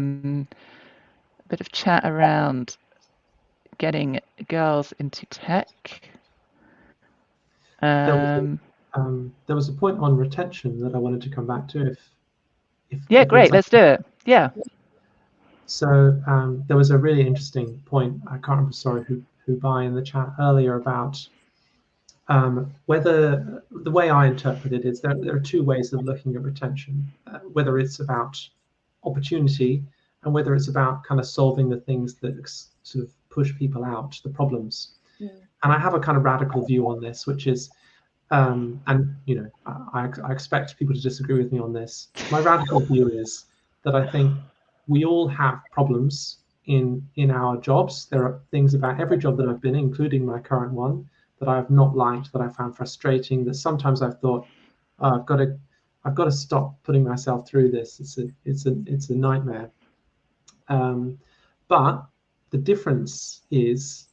Speaker 1: bit of chat around getting girls into tech.
Speaker 2: There was a point on retention that I wanted to come back to.
Speaker 1: If great, let's do it. Yeah.
Speaker 2: So there was a really interesting point. I can't remember, sorry, who by in the chat earlier about whether the way I interpret it is there are two ways of looking at retention, whether it's about opportunity and whether it's about kind of solving the things that sort of push people out, the problems. Yeah. And I have a kind of radical view on this, which is, and you know, I expect people to disagree with me on this. My radical view is that I think we all have problems in our jobs. There are things about every job that I've been in, including my current one, that I have not liked, that I found frustrating, that sometimes I've thought, oh, I've got to stop putting myself through this. It's a nightmare. But the difference is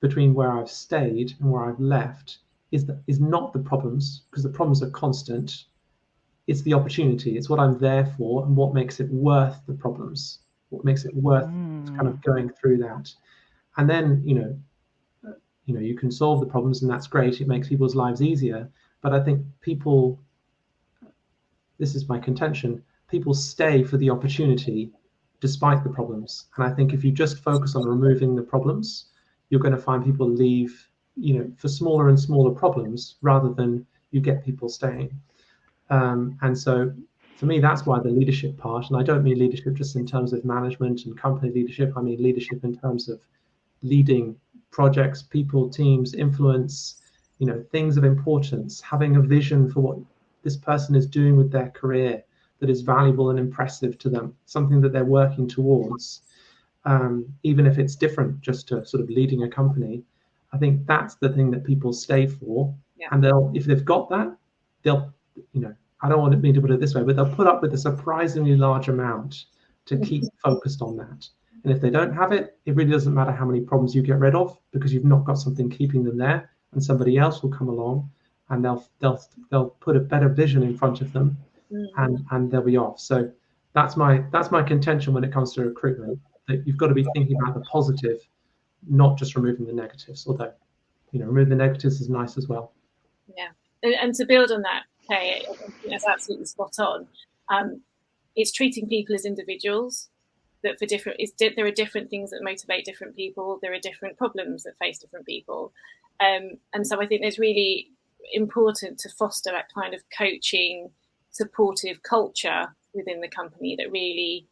Speaker 2: between where I've stayed and where I've left is not the problems, because the problems are constant. It's the opportunity. It's what I'm there for and what makes it worth the problems, what makes it worth kind of going through that. And then, you know, you can solve the problems, and that's great. It makes people's lives easier. But I think people, this is my contention, people stay for the opportunity despite the problems. And I think if you just focus on removing the problems, you're going to find people leave, you know, for smaller and smaller problems rather than you get people staying. And so for me, that's why the leadership part, and I don't mean leadership just in terms of management and company leadership, I mean leadership in terms of leading projects, people, teams, influence, you know, things of importance, having a vision for what this person is doing with their career that is valuable and impressive to them, something that they're working towards, even if it's different just to sort of leading a company. I think that's the thing that people stay for,
Speaker 3: Yeah.
Speaker 2: And if they've got that, they'll, I don't want me to put it this way, but they'll put up with a surprisingly large amount to keep focused on that. And if they don't have it, it really doesn't matter how many problems you get rid of, because you've not got something keeping them there, and somebody else will come along and they'll put a better vision in front of them, and they'll be off. So that's my contention when it comes to recruitment, that you've got to be thinking about the positive, not just removing the negatives, although remove the negatives is nice as well.
Speaker 3: Yeah, and to build on that, Kay, I think that's absolutely spot on. It's treating people as individuals. That there are different things that motivate different people. There are different problems that face different people, and so I think it's really important to foster that kind of coaching, supportive culture within the company that really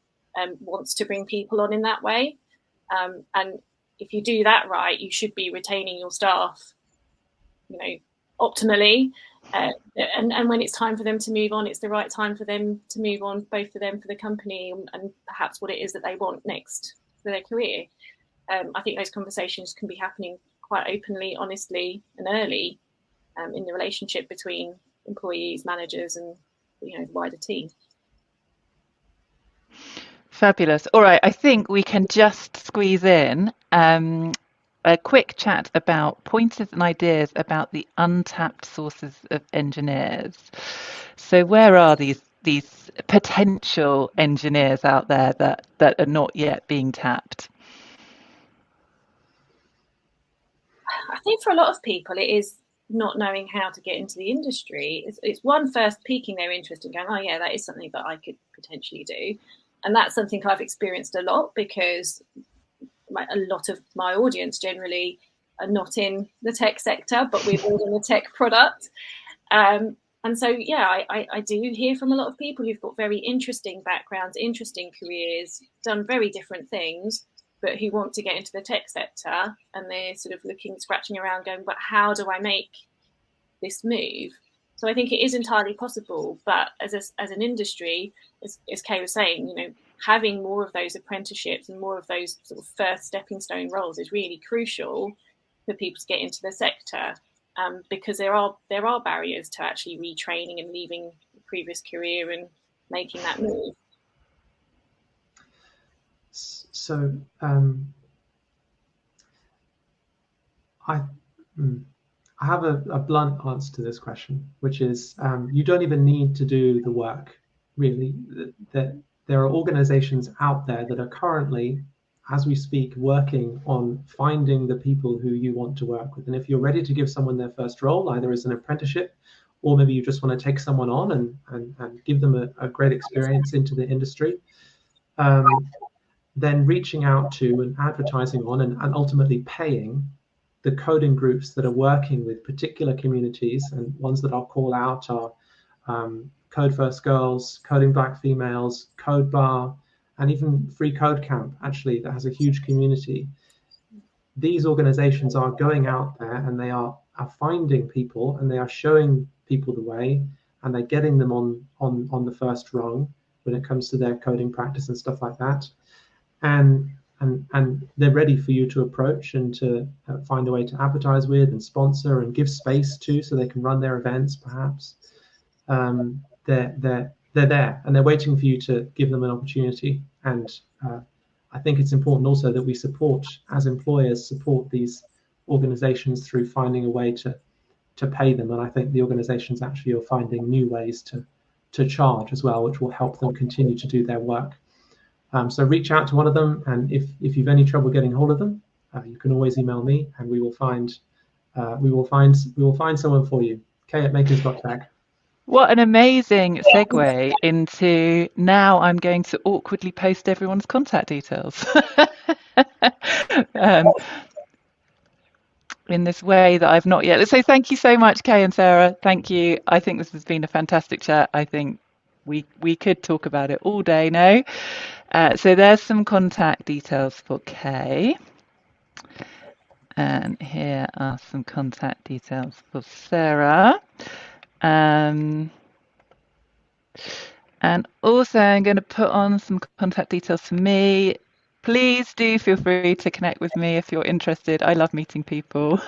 Speaker 3: wants to bring people on in that way. And if you do that right, you should be retaining your staff, optimally. And when it's time for them to move on, it's the right time for them to move on, both for them, for the company, and perhaps what it is that they want next for their career. I think those conversations can be happening quite openly, honestly, and early in the relationship between employees, managers, and the wider team.
Speaker 1: Fabulous. All right, I think we can just squeeze in a quick chat about pointers and ideas about the untapped sources of engineers. So where are these potential engineers out there that are not yet being tapped?
Speaker 3: I think for a lot of people, it is not knowing how to get into the industry. It's one, first piquing their interest and going, oh yeah, that is something that I could potentially do. And that's something I've experienced a lot, because a lot of my audience generally are not in the tech sector, but we're building a tech product. And so, yeah, I do hear from a lot of people who've got very interesting backgrounds, interesting careers, done very different things, but who want to get into the tech sector, and they're sort of scratching around going, but how do I make this move? So I think it is entirely possible, but as an industry, as Kay was saying, having more of those apprenticeships and more of those sort of first stepping stone roles is really crucial for people to get into the sector, because there are barriers to actually retraining and leaving the previous career and making that move.
Speaker 2: So I have a blunt answer to this question, which is you don't even need to do the work, really. That there are organizations out there that are currently, as we speak, working on finding the people who you want to work with. And if you're ready to give someone their first role, either as an apprenticeship, or maybe you just want to take someone on and give them a great experience into the industry, then reaching out to and advertising on and ultimately paying the coding groups that are working with particular communities, and ones that I'll call out are Code First Girls, Coding Black Females, Code Bar, and even Free Code Camp, actually, that has a huge community. These organizations are going out there and they are finding people, and they are showing people the way, and they're getting them on the first rung when it comes to their coding practice and stuff like that. And they're ready for you to approach and to find a way to advertise with and sponsor and give space to, so they can run their events, perhaps. They're there and they're waiting for you to give them an opportunity. And I think it's important also that we as employers, support these organizations through finding a way to pay them. And I think the organizations actually are finding new ways to charge as well, which will help them continue to do their work. So reach out to one of them, and if you've any trouble getting hold of them, you can always email me, and we will find someone for you. Kay@makers.tech.
Speaker 1: What an amazing segue into, now I'm going to awkwardly post everyone's contact details in this way that I've not yet. So thank you so much, Kay and Sarah. Thank you. I think this has been a fantastic chat. I think we could talk about it all day now. So there's some contact details for Kay. And here are some contact details for Sarah. And also I'm going to put on some contact details for me. Please do feel free to connect with me if you're interested. I love meeting people.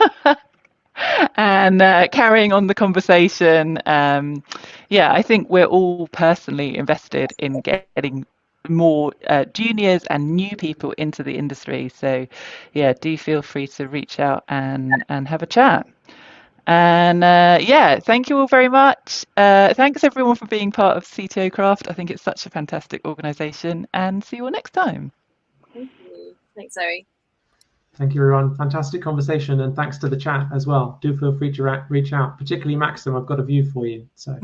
Speaker 1: and carrying on the conversation. Yeah, I think we're all personally invested in getting more juniors and new people into the industry. So yeah, do feel free to reach out and have a chat. And yeah, thank you all very much. Thanks everyone for being part of CTO Craft. I think it's such a fantastic organisation, and see you all next time.
Speaker 3: Thank you. Thanks, Zoe.
Speaker 2: Thank you, everyone. Fantastic conversation, and thanks to the chat as well. Do feel free to reach out, particularly Maxim. I've got a view for you. So.